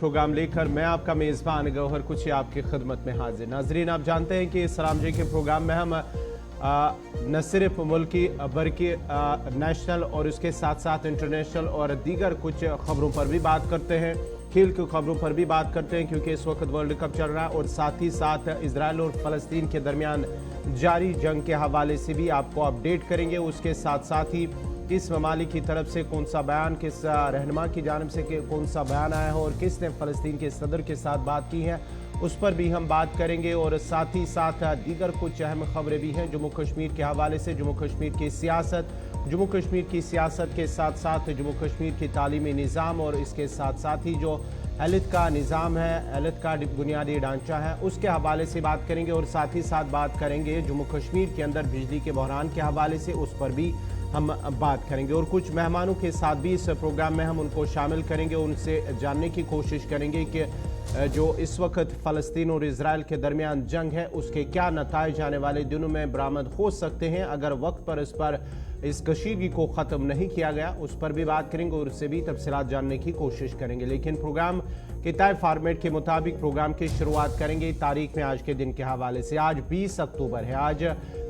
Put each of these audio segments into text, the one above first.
Programme लेकर मैं आपका मेज़बान गौहर कुछ आपकी खिदमत में हाजिर। नाजरीन, आप जानते हैं कि सलाम जी के प्रोग्राम में हम न सिर्फ मुल्की बल्कि नेशनल और उसके साथ साथ इंटरनेशनल और दीगर कुछ खबरों पर भी बात करते हैं, खेल की खबरों पर भी बात करते हैं, क्योंकि इस वक्त वर्ल्ड कप चल रहा है और साथ ही साथ इजराइल और फ़लस्तीन के दरमियान जारी जंग के हवाले से भी आपको अपडेट करेंगे। उसके साथ साथ ही किस ममालिक की तरफ से कौन सा बयान, किस रहनुमा की जानिब से कौन सा बयान आया है और किसने फ़लस्तीन के सदर के साथ बात की है, उस पर भी हम बात करेंगे। और साथ ही साथ दीगर कुछ अहम खबरें भी हैं जम्मू कश्मीर के हवाले से, जम्मू कश्मीर की सियासत, जम्मू कश्मीर की सियासत के साथ साथ जम्मू कश्मीर की तालीमी निज़ाम और इसके साथ साथ ही जो हेल्थ का निज़ाम है, हेल्थ का बुनियादी ढांचा है, उसके हवाले से बात करेंगे। और साथ ही साथ बात करेंगे जम्मू कश्मीर के अंदर बिजली के बहरान के हवाले से, उस पर भी हम बात करेंगे। और कुछ मेहमानों के साथ भी इस प्रोग्राम में हम उनको शामिल करेंगे, उनसे जानने की कोशिश करेंगे कि जो इस वक्त फ़लस्तीन और इजराइल के दरमियान जंग है उसके क्या नताइज आने वाले दिनों में बरामद हो सकते हैं अगर वक्त पर इस कशीदगी को ख़त्म नहीं किया गया। उस पर भी बात करेंगे और उससे भी तफसीलात जानने की कोशिश करेंगे। लेकिन प्रोग्राम के तय फॉर्मेट के मुताबिक प्रोग्राम की शुरुआत करेंगे तारीख में आज के दिन के हवाले से। आज 20 अक्टूबर है। आज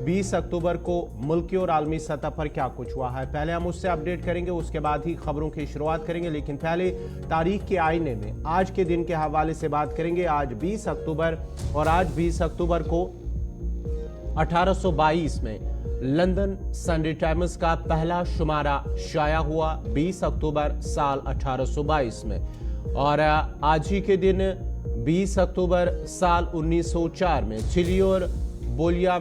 20 अक्टूबर को मुल्की और आलमी सतह पर क्या कुछ हुआ है, पहले हम उससे अपडेट करेंगे, उसके बाद ही खबरों की शुरुआत करेंगे। लेकिन पहले तारीख के आईने में आज के दिन के हवाले से बात करेंगे। आज 20 अक्टूबर और आज 20 अक्टूबर को 1822 में लंदन संडे टाइम्स का पहला शुमारा शाया हुआ, 20 अक्टूबर साल 1822 में। और आज ही के दिन 20 अक्टूबर साल 1904 में चिली और बोलिया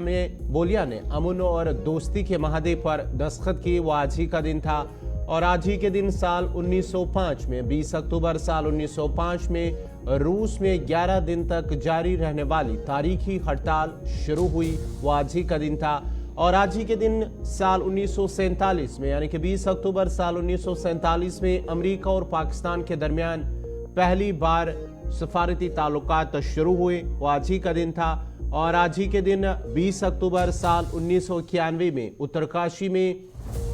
ने अमन और दोस्ती के माहदे पर दस्तखत किए, वो आज ही का दिन था। और आज ही के दिन साल 1905 में 20 अक्टूबर साल 1905 में रूस में 11 दिन तक जारी रहने वाली तारीखी हड़ताल शुरू हुई, वो आज ही का दिन था। और आज ही के दिन साल 1947 में यानी कि 20 अक्टूबर साल 1947 में अमेरिका और पाकिस्तान के दरमियान पहली बार सफारती ताल्लुकात शुरू हुए, वो आज ही का दिन था। और आज ही के दिन 20 अक्टूबर साल 1991 में उत्तरकाशी में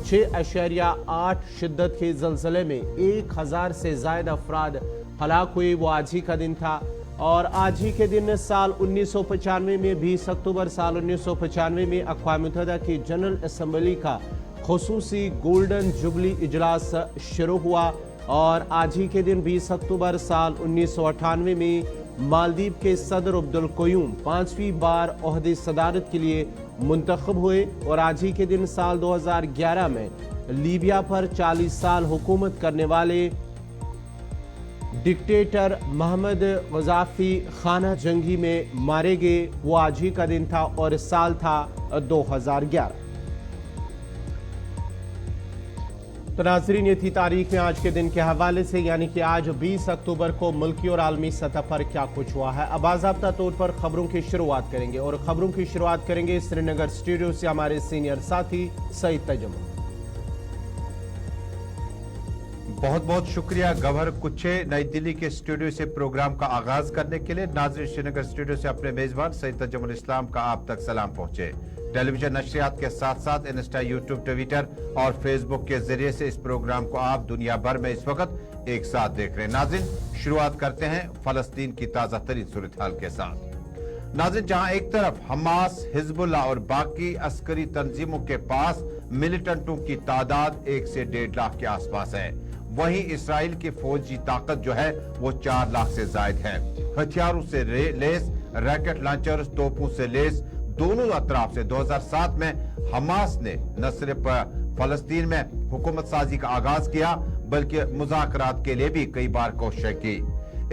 6.8 शिद्दत के ज़लज़ले में 1000 से ज़्यादा अफराद हलाक हुए, वो आज ही का दिन था। और आज ही के दिन साल 1995 में 20 अक्टूबर साल 1995 में अक़वाम मुत्तहिदा की जनरल असम्बली का खुसूसी गोल्डन जुबली इजलास शुरू हुआ। और आज ही के दिन 20 अक्टूबर साल 1998 में मालदीव के सदर अब्दुल क़य्यूम 5वीं बार ओहदे सदारत के लिए मुंतखब हुए। और आज ही के दिन साल 2011 में लीबिया पर 40 साल हुकूमत करने वाले डिक्टेटर मोहम्मद गद्दाफी खाना जंगी में मारे गए, वो आज ही का दिन था और साल था 2011। तो नाज़रीन, ये थी तारीख में आज के दिन के हवाले से, यानी कि आज 20 अक्टूबर को मुल्की और आलमी सतह पर क्या कुछ हुआ है। अब बाज़ाब्ता तौर पर खबरों की शुरुआत करेंगे और खबरों की शुरुआत करेंगे श्रीनगर स्टूडियो से हमारे सीनियर साथी सईद तजम्मुल। बहुत बहुत शुक्रिया गवर्नर कुच्छे, नई दिल्ली के स्टूडियो से प्रोग्राम का आगाज करने के लिए। नाज़रीन, श्रीनगर स्टूडियो से अपने मेजबान सईद तजम्मुल इस्लाम का आप तक सलाम पहुंचे। टेलीविजन नशरियात के साथ साथ इंस्टा, यूट्यूब, ट्विटर और फेसबुक के जरिए से इस प्रोग्राम को आप दुनिया भर में इस वक्त एक साथ देख रहे हैं। नाज़रीन, शुरुआत करते हैं फलस्तीन की ताजा तरीन सूरत हाल के साथ। नाज़रीन, जहां एक तरफ हमास, हिजबुल्लाह और बाकी अस्करी तंजीमों के पास मिलिटेंटों की तादाद 1 से 1.5 लाख के आसपास है, वहीं इसराइल की फौजी ताकत जो है वो 4 लाख से जायद है। हथियारों से लेस, रॉकेट लॉन्चर्स, तोपों से लेस दोनों अतराफ से 2007 में हमास ने न सिर्फ फलस्तीन में हुकूमत साजी का आगाज किया बल्कि मुज़ाकरात के लिए भी कई बार कोशिश की।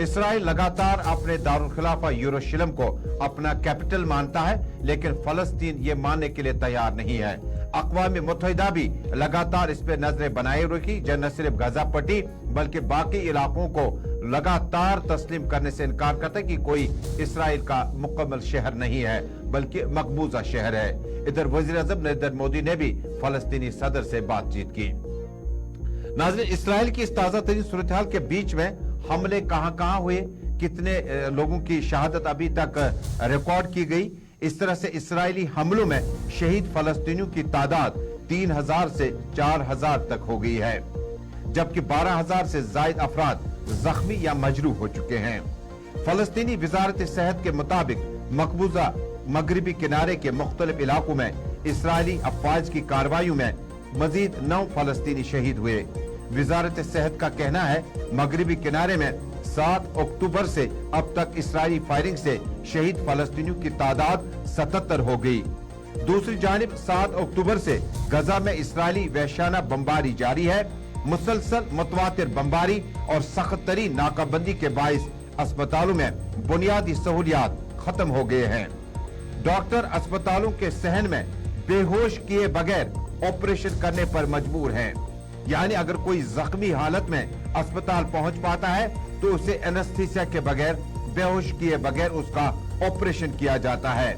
इसराइल लगातार अपने दारुल खिलाफा यरूशलेम को अपना कैपिटल मानता है, लेकिन फलस्तीन ये मानने के लिए तैयार नहीं है। अक़वाम मुत्तहिदा भी लगातार इस पर नजरें बनाए रखी, जो न सिर्फ गाजा पट्टी बल्कि बाकी इलाकों को लगातार तस्लीम करने से इनकार करता है कि कोई इसराइल का मुकम्मल शहर नहीं है बल्कि मकबूजा शहर है। इधर वज़ीर आज़म नरेंद्र मोदी ने भी फलस्तीनी सदर से बातचीत की। नाज़रीन, इसराइल की इस ताजा तरीन सूरत हाल के बीच में हमले कहां हुए, कितने लोगों की शहादत अभी तक रिकॉर्ड की गई, इस तरह से इसराइली हमलों में शहीद फलस्तीनियों की तादाद 3000 से 4000 तक हो गई है, जबकि 12000 से ज्यादा अफराद जख्मी या मजरूह हो चुके हैं। फलस्तीनी वजारत सेहत के मुताबिक मकबूजा मगरबी किनारे के मुख्तलिफ इलाकों में इसराइली अफवाज की कार्रवाई में मजीद 9 फलस्तीनी शहीद हुए। वजारत सेहत का कहना है मगरबी किनारे में 7 अक्टूबर से अब तक इसराइली फायरिंग से शहीद फलस्तीनियों की तादाद 77 हो गई। दूसरी जानिब 7 अक्टूबर से गजा में इसराइली वहशाना बमबारी जारी है। मुसलसल मुतवातिर बमबारी और सख्त तरीन नाकाबंदी के बाइस अस्पतालों में बुनियादी सहूलियात खत्म हो गए हैं। डॉक्टर अस्पतालों के सहन में बेहोश किए बगैर ऑपरेशन करने पर मजबूर हैं। यानी अगर कोई जख्मी हालत में अस्पताल पहुंच पाता है तो उसे एनेस्थीसिया के बगैर, बेहोश किए बगैर उसका ऑपरेशन किया जाता है।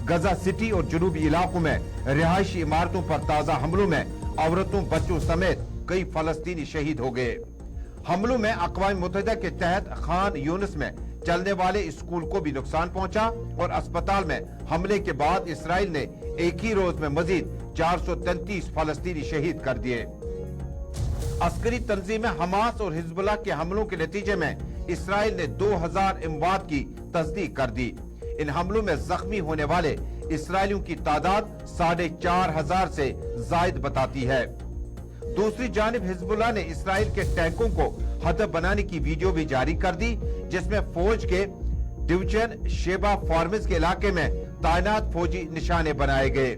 गजा सिटी और जुनूबी इलाकों में रिहायशी इमारतों पर ताजा हमलों में औरतों, बच्चों समेत कई फलस्तीनी शहीद हो गए। हमलों में अक़वाम मुत्तहिदा के तहत खान यूनिस में चलने वाले स्कूल को भी नुकसान पहुंचा और अस्पताल में हमले के बाद इसराइल ने एक ही रोज में मजीद 433 फलस्तीनी शहीद कर दिए। अस्करी तंजीमें हमास और हिजबुल्लाह के हमलों के नतीजे में इसराइल ने 2000 अमवात की तस्दीक कर दी। इन हमलों में जख्मी होने वाले इसराइलियों की तादाद 4500 से जायद बताती है। दूसरी जानिब हिजबुल्लाह ने इसराइल के टैंकों को हदफ बनाने की वीडियो भी जारी कर दी, जिसमें फौज के डिवीजन शेबा फॉर्मिस के इलाके में तैनात फौजी निशाने बनाए गए।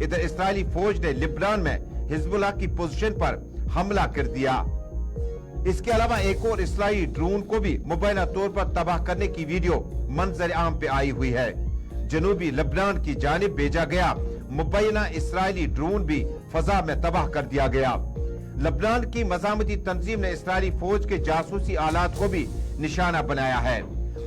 इधर इसराइली फौज ने लिबनान में हिजबुल्लाह की पोजीशन पर हमला कर दिया। इसके अलावा एक और इसराइली ड्रोन को भी मुबैना तौर पर तबाह करने की वीडियो मंजर आम पे आई हुई है। जनूबी लेबनान की जानिब भेजा गया मुबैना इसराइली ड्रोन भी फजा में तबाह कर दिया गया। लेबनान की मज़ामती तंजीम ने इसराइली फौज के जासूसी आलात को भी निशाना बनाया है।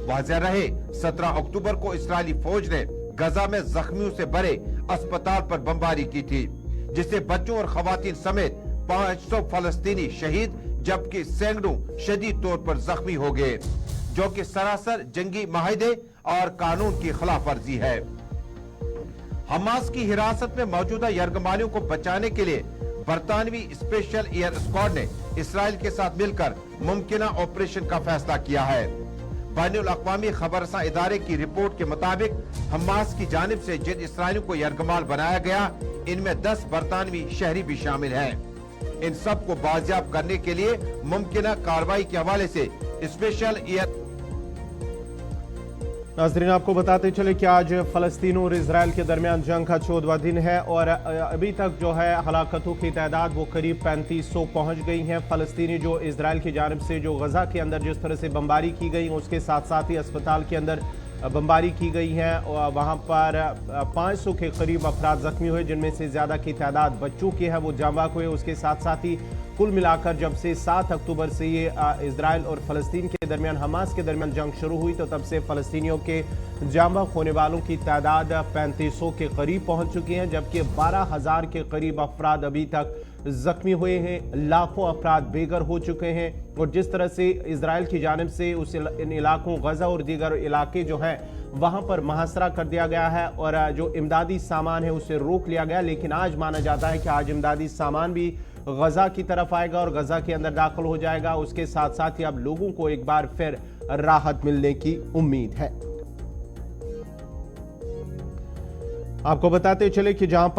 वाज़ेह रहे 17 अक्टूबर को इसराइली फौज ने गजा में जख्मियों से भरे अस्पताल पर बमबारी की थी, जिससे बच्चों और खवातीन समेत 500 फलस्तीनी शहीद जबकि सैकड़ों शदीद तौर पर जख्मी हो गए, जो कि सरासर जंगी माहिदे और कानून की खिलाफ वर्जी है। हमास की हिरासत में मौजूदा यरगमालियों को बचाने के लिए बरतानवी स्पेशल एयर स्क्वाड ने इसराइल के साथ मिलकर मुमकिन ऑपरेशन का फैसला किया है। बैनुल अक़वामी खबरसां इदारे की रिपोर्ट के मुताबिक हमास की जानिब से जिन इसराइलियों को यरगमाल बनाया गया, इनमें 10 बरतानवी शहरी भी शामिल हैं। इन सब को बाजियाब करने के लिए मुमकिन कार्रवाई के हवाले से स्पेशल एयर। नाज़रीन, आपको बताते चले कि आज फ़लस्तीन और इजराइल के दरमियान जंग का 14वां दिन है और अभी तक जो है हलाकतों की तादाद वो करीब 3500 पहुँच गई हैं। फ़लस्तीनी जो इजराइल की जानिब से जो गजा के अंदर जिस तरह से बमबारी की गई, उसके साथ साथ ही अस्पताल के अंदर बमबारी की गई है। वहाँ पर 500 के करीब अफराद जख्मी हुए, जिनमें से ज़्यादा की तादाद बच्चों की है, वो जांबाक हुए। उसके साथ साथ ही कुल मिलाकर जब से 7 अक्टूबर से ये इजराइल और फ़लस्तीन के दरमियान, हमास के दरमियान जंग शुरू हुई, तो तब से फ़लस्तीनियों के जांबाक होने वालों की तादाद 3500 के करीब पहुँच चुकी हैं, जबकि 12,000 के करीब अफराद अभी तक जख्मी हुए हैं। लाखों अफराद बेघर हो चुके हैं और जिस तरह से इजराइल की जानिब से इन इलाकों गजा और दीगर इलाके जो हैं वहाँ पर मुहसरा कर दिया गया है और जो इमदादी सामान है उसे रोक लिया गया। लेकिन आज माना जाता है कि आज इमदादी सामान भी गजा की तरफ आएगा और गजा के अंदर दाखिल हो जाएगा। उसके साथ साथ ही अब लोगों को एक बार फिर राहत मिलने की उम्मीद है। आपको बताते चले कि जहां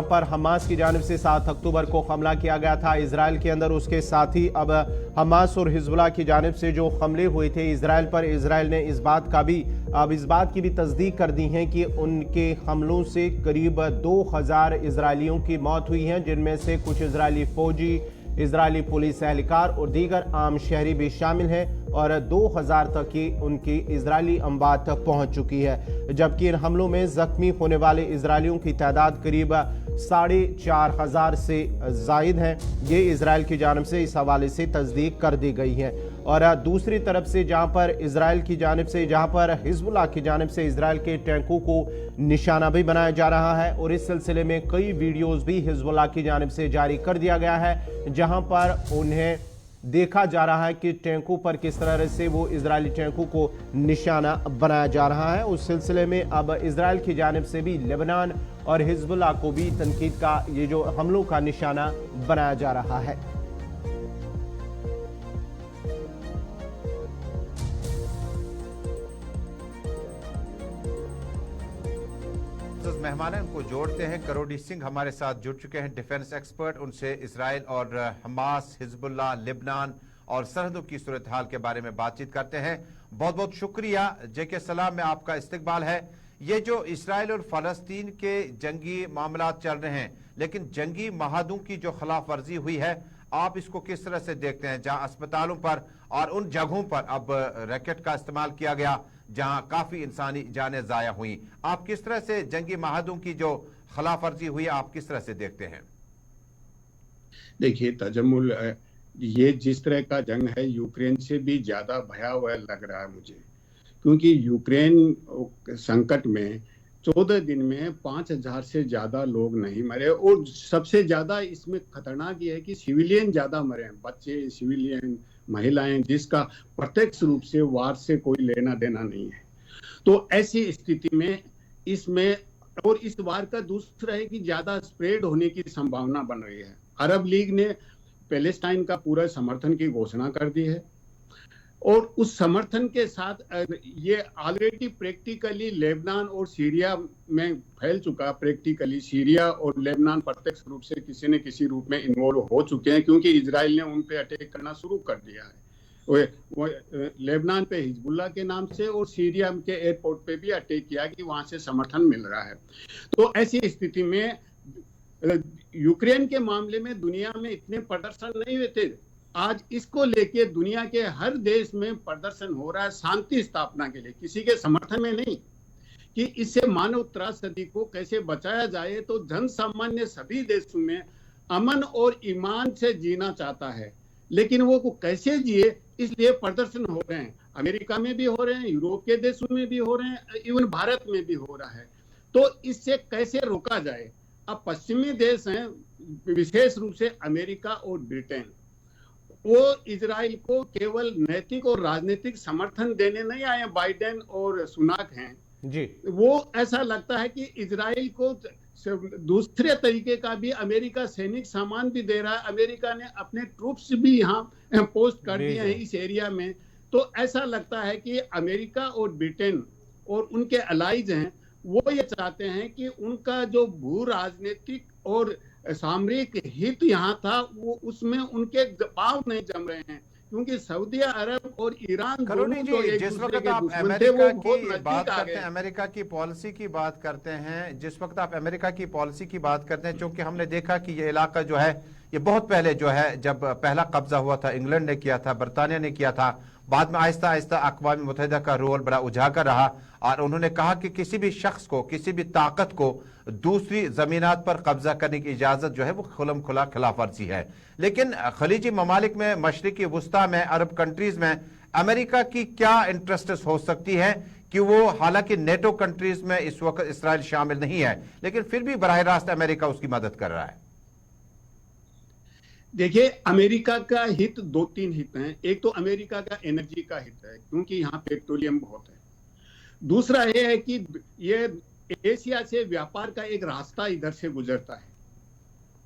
पर हमास की जानिब से 7 अक्टूबर को हमला किया गया था इजराइल के अंदर, उसके साथ ही अब हमास और हिजबुल्लाह की जानिब से जो हमले हुए थे इजराइल पर, इजराइल ने इस बात की भी तस्दीक कर दी है कि उनके हमलों से करीब 2000 इजरायलियों की मौत हुई है, जिनमें से कुछ इजरायली फौजी, इजरायली पुलिस एहलकार और दीगर आम शहरी भी शामिल हैं और 2000 तक की उनकी इजरायली अमवात तक पहुंच चुकी है। जबकि इन हमलों में जख्मी होने वाले इजरायलियों की तादाद करीब 4500 से जायद है। ये इजराइल की जानिब से इस हवाले से तस्दीक कर दी गई है। और दूसरी तरफ से जहां पर हिजबुल्लाह की जानिब से इजराइल के टैंकों को निशाना भी बनाया जा रहा है और इस सिलसिले में कई वीडियोस भी हिजबुल्लाह की जानिब से जारी कर दिया गया है, जहां पर उन्हें देखा जा रहा है कि टैंकों पर किस तरह से वो इजरायली टैंकों को निशाना बनाया जा रहा है। उस सिलसिले में अब इजराइल की जानिब से भी लेबनान और हिजबुल्लाह को भी तनकीद का ये जो हमलों का निशाना बनाया जा रहा है। मेहमान हैं उनको जोड़ते हैं। करोड़ी सिंह हमारे साथ जुड़ चुके हैं, डिफेंस एक्सपर्ट। उनसे इसराइल और हमास, हिजबुल्लाह, लेबनान और सरहदों की सूरत हाल के बारे में बातचीत करते हैं। बहुत बहुत शुक्रिया। जेके सलाम में आपका इस्तकबाल है। ये जो इसराइल और फलस्तीन के जंगी मामला चल रहे हैं, लेकिन जंगी महादों की जो खिलाफ वर्जी हुई है, आप इसको किस तरह से देखते हैं? जहां अस्पतालों पर और उन जगहों पर अब रैकेट का इस्तेमाल किया गया जहां काफी इंसानी जानें जाया हुई, आप किस तरह से जंगी महादों की जो खिलाफ वर्जी हुई आप किस तरह से देखते हैं? देखिए तजम्मुल, ये जिस तरह का जंग है यूक्रेन से भी ज्यादा भयावह लग रहा है मुझे, क्योंकि यूक्रेन संकट में 14 दिन में 5,000 से ज्यादा लोग नहीं मरे, और सबसे ज्यादा इसमें खतरनाक ये है कि सिविलियन ज्यादा मरे हैं, बच्चे, सिविलियन, महिलाएं, जिसका प्रत्यक्ष रूप से वार से कोई लेना देना नहीं है। तो ऐसी स्थिति में इसमें, और इस वार का दूसरा है कि ज्यादा स्प्रेड होने की संभावना बन रही है। अरब लीग ने पैलेस्टाइन का पूरा समर्थन की घोषणा कर दी है, और उस समर्थन के साथ ये ऑलरेडी प्रैक्टिकली लेबनान और सीरिया में फैल चुका। प्रैक्टिकली सीरिया और लेबनान प्रत्यक्ष रूप से किसी न किसी रूप में इन्वॉल्व हो चुके हैं, क्योंकि इजराइल ने उन पे अटैक करना शुरू कर दिया है। वो लेबनान पे हिजबुल्लाह के नाम से, और सीरिया के एयरपोर्ट पे भी अटैक किया कि वहां से समर्थन मिल रहा है। तो ऐसी स्थिति में यूक्रेन के मामले में दुनिया में इतने प्रदर्शन नहीं हुए थे। आज इसको लेके दुनिया के हर देश में प्रदर्शन हो रहा है, शांति स्थापना के लिए, किसी के समर्थन में नहीं, कि इससे मानव त्रासदी को कैसे बचाया जाए। तो जन सामान्य सभी देशों में अमन और ईमान से जीना चाहता है, लेकिन वो कैसे जिए, इसलिए प्रदर्शन हो रहे हैं। अमेरिका में भी हो रहे हैं, यूरोप के देशों में भी हो रहे हैं, इवन भारत में भी हो रहा है। तो इससे कैसे रोका जाए? अब पश्चिमी देश हैं, विशेष रूप से अमेरिका और ब्रिटेन, वो इजराइल को केवल नैतिक और राजनीतिक समर्थन देने नहीं आए। बाइडेन और सुनाक हैं जी, वो ऐसा लगता है कि इजराइल को दूसरे तरीके का भी अमेरिका सैनिक सामान भी दे रहा है। अमेरिका ने अपने ट्रूप्स भी यहाँ पोस्ट कर दिए हैं इस एरिया में। तो ऐसा लगता है कि अमेरिका और ब्रिटेन और उनके अलाइज हैं, वो ये चाहते हैं कि उनका जो भू राजनीतिक और सामरिक हित यहाँ था, वो उसमें उनके पांव नहीं जम रहे हैं, क्योंकि सऊदी अरब और ईरान करोड़ी जी, जिस वक्त आप अमेरिका की बात करते हैं, अमेरिका की पॉलिसी की बात करते हैं, जिस वक्त आप अमेरिका की पॉलिसी की बात करते हैं, चूंकि हमने देखा कि ये इलाका जो है ये बहुत पहले जो है, जब पहला कब्जा हुआ था इंग्लैंड ने किया था, बरतानिया ने किया था, बाद में आहिस्ता आहिस्ता अक़वाम मुत्तहिदा का रोल बड़ा उजागर रहा, और उन्होंने कहा कि किसी भी शख्स को, किसी भी ताकत को दूसरी जमीनात पर कब्जा करने की इजाजत जो है वो खुलम खुला खिलाफ वर्जी है। लेकिन खलीजी ममालिक में, मशरिकी वुस्ता में, अरब कंट्रीज में अमेरिका की क्या इंटरेस्ट हो सकती है कि वो, हालांकि नेटो कंट्रीज में इस वक्त इसराइल शामिल नहीं है, लेकिन फिर भी बराह रास्त अमेरिका उसकी मदद कर रहा है? देखिए, अमेरिका का हित 2-3 हित हैं। एक तो अमेरिका का एनर्जी का हित है, क्योंकि यहाँ पेट्रोलियम बहुत है। दूसरा ये है कि ये एशिया से व्यापार का एक रास्ता इधर से गुजरता है,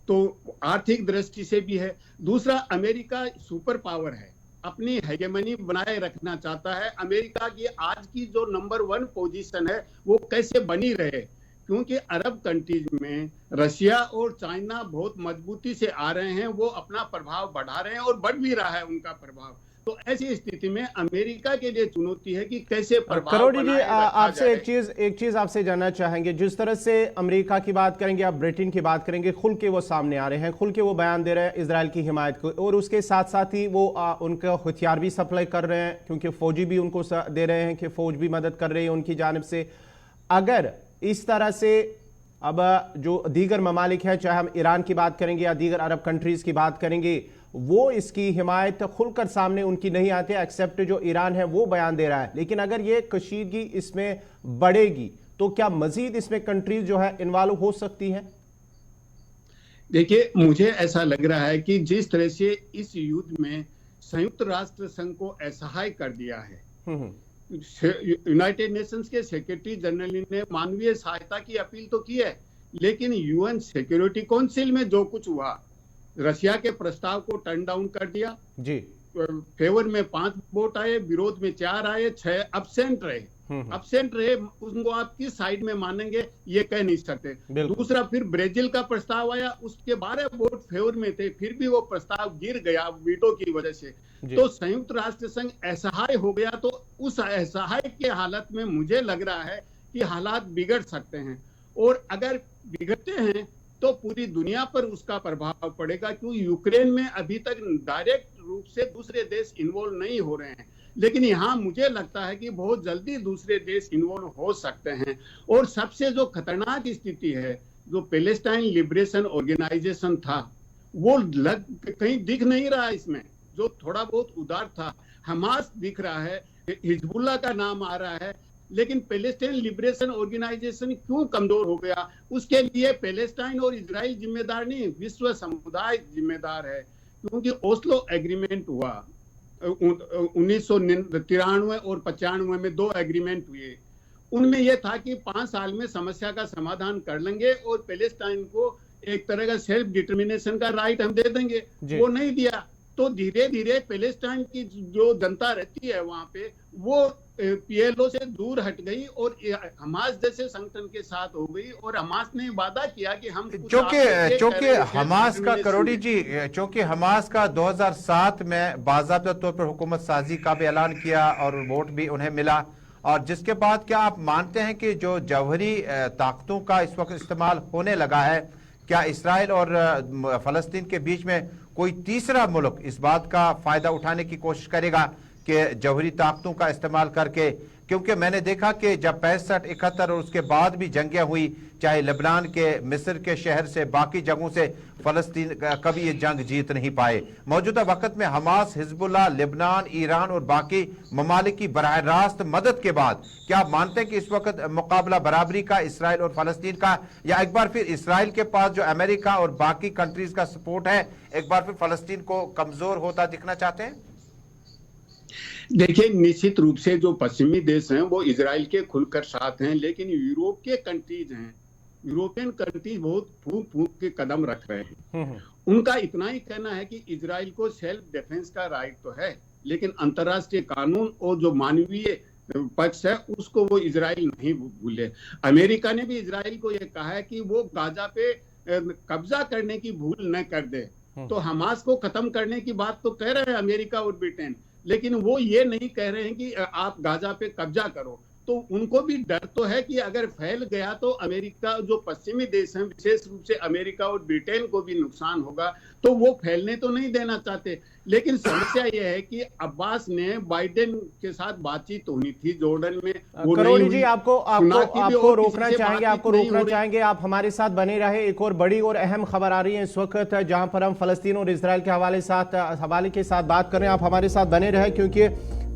तो आर्थिक दृष्टि से भी है। दूसरा, अमेरिका सुपर पावर है, अपनी हेगेमनी बनाए रखना चाहता है। अमेरिका की आज की जो नंबर 1 पोजीशन है वो कैसे बनी रहे, क्योंकि अरब कंट्रीज में रशिया और चाइना बहुत मजबूती से आ रहे हैं, वो अपना प्रभाव बढ़ा रहे हैं और बढ़ भी रहा है उनका प्रभाव। तो ऐसी स्थिति में अमेरिका के लिए चुनौती है कि कैसे प्रभाव करोड़ी जी, आपसे एक चीज आपसे जानना चाहेंगे। जिस तरह से अमेरिका की बात करेंगे, आप ब्रिटेन की बात करेंगे, खुल के वो सामने आ रहे हैं, खुल के वो बयान दे रहे हैं इजराइल की हिमायत को, और उसके साथ साथ ही वो उनका हथियार भी सप्लाई कर रहे हैं, क्योंकि फौजी भी उनको दे रहे हैं कि फौज भी मदद कर रही है उनकी जानिब से। अगर इस तरह से अब जो दीगर ममालिक है, चाहे हम ईरान की बात करेंगे या दीगर अरब कंट्रीज की बात करेंगे, वो इसकी हिमायत खुलकर सामने उनकी नहीं आती, एक्सेप्ट जो ईरान है वो बयान दे रहा है। लेकिन अगर ये कशीदगी इसमें बढ़ेगी तो क्या मजीद इसमें कंट्रीज जो है इन्वॉल्व हो सकती है? देखिए, मुझे ऐसा लग रहा है कि जिस तरह से इस युद्ध में संयुक्त राष्ट्र संघ को असहाय कर दिया है, यूनाइटेड नेशंस के सेक्रेटरी जनरल ने मानवीय सहायता की अपील तो की है, लेकिन यूएन सिक्योरिटी काउंसिल में जो कुछ हुआ, रशिया के प्रस्ताव को टर्न डाउन कर दिया जी। फेवर में 5 वोट आए, विरोध में 4 आए, 6 अब्सेंट रहे। अब्सेंट रहे, उनको आप किस साइड में मानेंगे ये कह नहीं सकते। दूसरा, फिर ब्राजील का प्रस्ताव आया, उसके 12 वोट फेवर में थे, फिर भी वो प्रस्ताव गिर गया वीटो की वजह से। तो संयुक्त राष्ट्र संघ असहाय हो गया। तो उस असहाय के हालत में मुझे लग रहा है कि हालात बिगड़ सकते हैं, और अगर बिगड़ते हैं तो पूरी दुनिया पर उसका प्रभाव पड़ेगा, क्योंकि यूक्रेन में अभी तक डायरेक्ट रूप से दूसरे देश इन्वॉल्व नहीं हो रहे हैं, लेकिन यहाँ मुझे लगता है कि बहुत जल्दी दूसरे देश इन्वॉल्व हो सकते हैं। और सबसे जो खतरनाक स्थिति है, जो पैलेस्टाइन लिबरेशन ऑर्गेनाइजेशन था, वो कहीं दिख नहीं रहा इसमें, जो थोड़ा बहुत उदार था। हमास दिख रहा है, हिजबुल्लाह का नाम आ रहा है, लेकिन पैलेस्टाइन लिबरेशन ऑर्गेनाइजेशन क्यों कमजोर हो गया? उसके लिए पैलेस्टाइन और इजराइल जिम्मेदार नहीं, विश्व समुदाय जिम्मेदार है। क्योंकि ओस्लो एग्रीमेंट हुआ 1993 और 95 में 2 एग्रीमेंट हुए। उनमें यह था कि 5 साल में समस्या का समाधान कर लेंगे और पैलेस्टाइन को एक तरह का सेल्फ डिटर्मिनेशन का राइट हम दे देंगे। वो नहीं दिया, तो धीरे धीरे पैलेस्टाइन की जो जनता रहती है वहां पे, वो पीएलओ से दूर हट गई और हमास जैसे संगठन के साथ हो गई। और हमास ने वादा किया कि हम चूंकि हमास का, करोड़ी जी, चूंकि हमास का 2007 में बाज़ाब्ता तौर पर हुकूमत साजी का भी ऐलान किया और वोट भी उन्हें मिला, और जिसके बाद क्या आप मानते हैं कि जो जौहरी ताकतों का इस वक्त इस्तेमाल होने लगा है, क्या इसराइल और फलस्तीन के बीच में कोई तीसरा मुल्क इस बात का फायदा उठाने की कोशिश करेगा कि जौहरी ताकतों का इस्तेमाल करके? क्योंकि मैंने देखा कि जब 65, 71 और उसके बाद भी जंगें हुई, चाहे लेबनान के, मिस्र के शहर से, बाकी जगहों से, फलस्तीन कभी ये जंग जीत नहीं पाए। मौजूदा वक्त में हमास, हिजबुल्लाह, लेबनान, ईरान और बाकी ममालिक की बराह रास्त मदद के बाद क्या आप मानते हैं कि इस वक्त मुकाबला बराबरी का इसराइल और फलस्तीन का, या एक बार फिर इसराइल के पास जो अमेरिका और बाकी कंट्रीज का सपोर्ट है, एक बार फिर फलस्तीन को कमजोर होता दिखना चाहते हैं? देखिए, निश्चित रूप से जो पश्चिमी देश हैं वो इजराइल के खुलकर साथ हैं, लेकिन यूरोप के कंट्रीज हैं, यूरोपियन कंट्रीज बहुत फूंक फूंक के कदम रख रहे हैं। उनका इतना ही कहना है कि इजराइल को सेल्फ डिफेंस का राइट तो है, लेकिन अंतर्राष्ट्रीय कानून और जो मानवीय पक्ष है उसको वो इजराइल नहीं भूले। अमेरिका ने भी इजराइल को यह कहा है कि वो गाजा पे कब्जा करने की भूल न कर दे। तो हमास को खत्म करने की बात तो कह रहे हैं अमेरिका और ब्रिटेन, लेकिन वो ये नहीं कह रहे हैं कि आप गाजा पे कब्जा करो। तो उनको भी डर तो है कि अगर फैल गया तो अमेरिका, जो पश्चिमी देश हैं, विशेष रूप से अमेरिका और ब्रिटेन को भी नुकसान होगा, तो वो फैलने तो नहीं देना चाहते। लेकिन समस्या यह है कि अब्बास ने बाइडेन के साथ बातचीत होनी थी जॉर्डन में, करोड़ी जी आपको रोकना चाहेंगे, आप हमारे साथ बने रहे। एक और बड़ी और अहम खबर आ रही है इस वक्त, जहां पर हम फलस्तीन और इसराइल के हवाले के साथ बात कर रहे हैं। आप हमारे साथ बने रहे, क्योंकि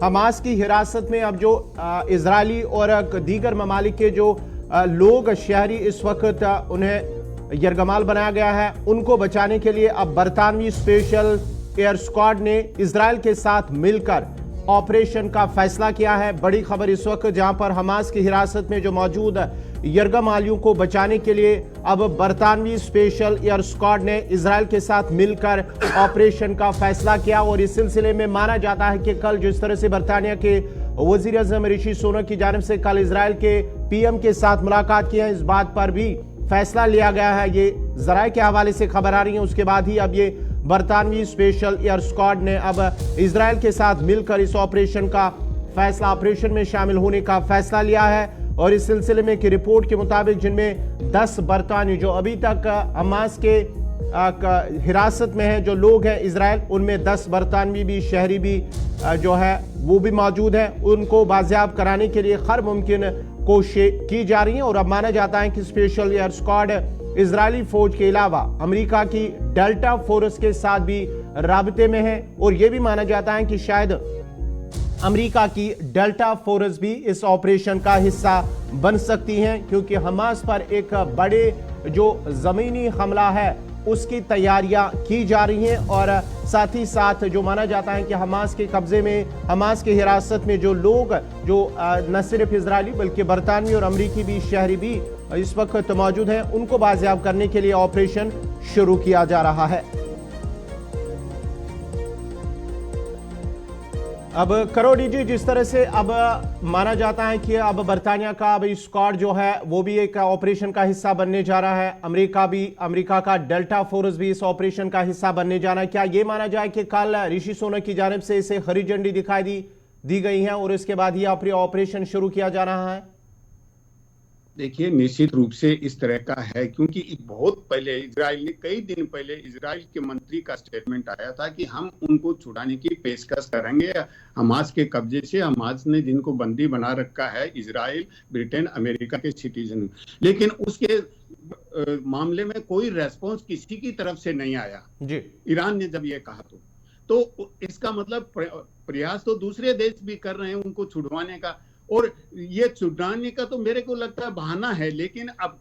हमास की हिरासत में अब जो इजरायली और दीगर ममालिक के जो लोग, शहरी इस वक्त उन्हें यरगमाल बनाया गया है, उनको बचाने के लिए अब बरतानवी स्पेशल एयर स्क्वाड ने इजराइल के साथ मिलकर ऑपरेशन का फैसला किया है। बड़ी खबर इस वक्त, जहां पर हमास की हिरासत में जो मौजूद यरगमालियों को बचाने के लिए अब बरतानवी स्पेशल एयर स्क्वाड ने इजराइल के साथ मिलकर ऑपरेशन का फैसला किया। और इस सिलसिले में माना जाता है कि कल जिस तरह से बरतानिया के वजीर आज़म ऋषि सुनक की जानिब से कल इजराइल के पीएम के साथ मुलाकात की है, इस बात पर भी फैसला लिया गया है। ये जराये के हवाले से खबर आ रही है। उसके बाद ही अब ये बरतानवी स्पेशल एयर स्क्वाड ने अब इजराइल के साथ मिलकर इस ऑपरेशन में शामिल होने का फैसला लिया है। और इस सिलसिले में की रिपोर्ट के मुताबिक जिनमें 10 बरतानी जो अभी तक हमास के हिरासत में है, जो लोग हैं इजराइल, उनमें 10 बरतानवी भी, शहरी भी जो है वो भी मौजूद हैं। उनको बाजियाब कराने के लिए हर मुमकिन कोशिश की जा रही है। और अब माना जाता है कि स्पेशल एयर स्क्वाड इजरायली फौज के अलावा अमेरिका की डेल्टा फोर्स के साथ भी राबते में है। और यह भी माना जाता है कि शायद अमेरिका की डेल्टा फोर्स भी इस ऑपरेशन का हिस्सा बन सकती हैं, क्योंकि हमास पर एक बड़े जो जमीनी हमला है उसकी तैयारियां की जा रही हैं। और साथ ही साथ जो माना जाता है कि हमास के कब्जे में, हमास की हिरासत में जो लोग, जो न सिर्फ इजरायली बल्कि बरतानवी और अमरीकी भी, शहरी भी इस वक्त मौजूद हैं, उनको बाजियाब करने के लिए ऑपरेशन शुरू किया जा रहा है। अब करोड़ी जी, जिस तरह से अब माना जाता है कि अब बरतानिया का अब स्क्वाड जो है वो भी एक ऑपरेशन का हिस्सा बनने जा रहा है, अमेरिका का डेल्टा फोर्स भी इस ऑपरेशन का हिस्सा बनने जा रहा है, क्या ये माना जाए कि कल ऋषि सुनक की जानिब से इसे हरी झंडी दिखाई दी गई है और इसके बाद ये ऑपरेशन शुरू किया जा रहा है? देखिए, निश्चित रूप से इस तरह का है, क्योंकि बहुत पहले इजराइल ने, कई दिन पहले इजराइल के मंत्री का स्टेटमेंट आया था कि हम उनको छुड़ाने की पेशकश करेंगे हमास के कब्जे से। हमास ने जिनको बंदी बना रखा है, इजराइल, ब्रिटेन, अमेरिका के सिटीजन, लेकिन उसके मामले में कोई रेस्पॉन्स किसी की तरफ से नहीं आया जी। ईरान ने जब ये कहा तो इसका मतलब प्रयास तो दूसरे देश भी कर रहे हैं उनको छुड़वाने का, और ये छुड़ाने का तो मेरे को लगता है बहाना है। लेकिन अब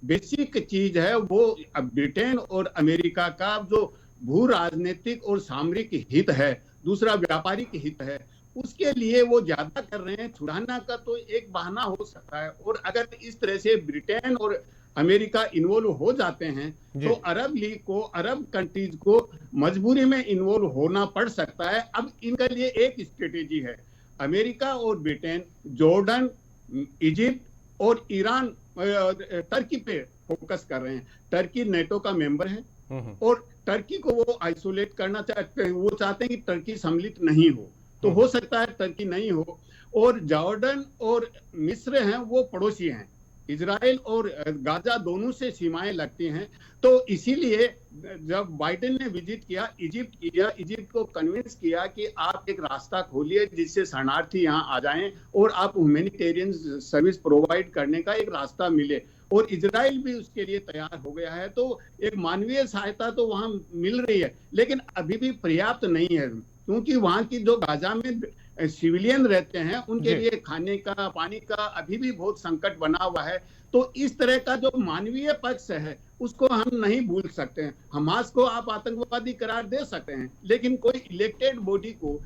बेसिक चीज है वो अब ब्रिटेन और अमेरिका का जो भू राजनीतिक और सामरिक हित है, दूसरा व्यापारिक हित है, उसके लिए वो ज्यादा कर रहे हैं। छुड़ाना का तो एक बहाना हो सकता है, और अगर इस तरह से ब्रिटेन और अमेरिका इन्वॉल्व हो जाते हैं तो अरब लीग को, अरब कंट्रीज को मजबूरी में इन्वॉल्व होना पड़ सकता है। अब इनके लिए एक स्ट्रेटेजी है, अमेरिका और ब्रिटेन जॉर्डन, इजिप्ट और ईरान, टर्की पे फोकस कर रहे हैं। टर्की नेटो का मेंबर है और टर्की को वो आइसोलेट करना चाहते हैं, वो चाहते हैं कि टर्की सम्मिलित नहीं हो, तो हो सकता है टर्की नहीं हो। और जॉर्डन और मिस्र हैं, वो पड़ोसी हैं, इजराइल और गाजा दोनों से सीमाएं लगती हैं। तो इसीलिए जब बाइडेन ने विजिट किया, इजिप्ट को कन्विंस किया कि आप एक रास्ता खोलिए जिससे शरणार्थी यहाँ आ जाएं और आप ह्यूमैनिटेरियन सर्विस प्रोवाइड करने का एक रास्ता मिले, और इजराइल भी उसके लिए तैयार हो गया है। तो एक मानवीय सहायता तो वहां मिल रही है, लेकिन अभी भी पर्याप्त नहीं है, क्योंकि वहां की जो गाजा में सिविलियन रहते हैं उनके लिए खाने का, पानी का अभी भी बहुत संकट बना हुआ है। तो इस तरह का जो मानवीय पक्ष है उसको हम नहीं भूल सकते हैं। हमास को आप आतंकवादी करार दे सकते हैं, लेकिन कोई इलेक्टेड बॉडी को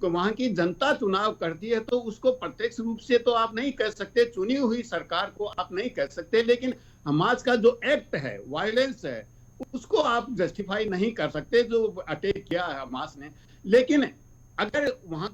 वहां की जनता चुनाव करती है तो उसको प्रत्यक्ष रूप से तो आप नहीं कह सकते, चुनी हुई सरकार को आप नहीं कह सकते, लेकिन हमास का जो एक्ट है, वायलेंस है, उसको आप जस्टिफाई नहीं कर सकते जो अटैक किया है हमास ने। लेकिन अगर वहां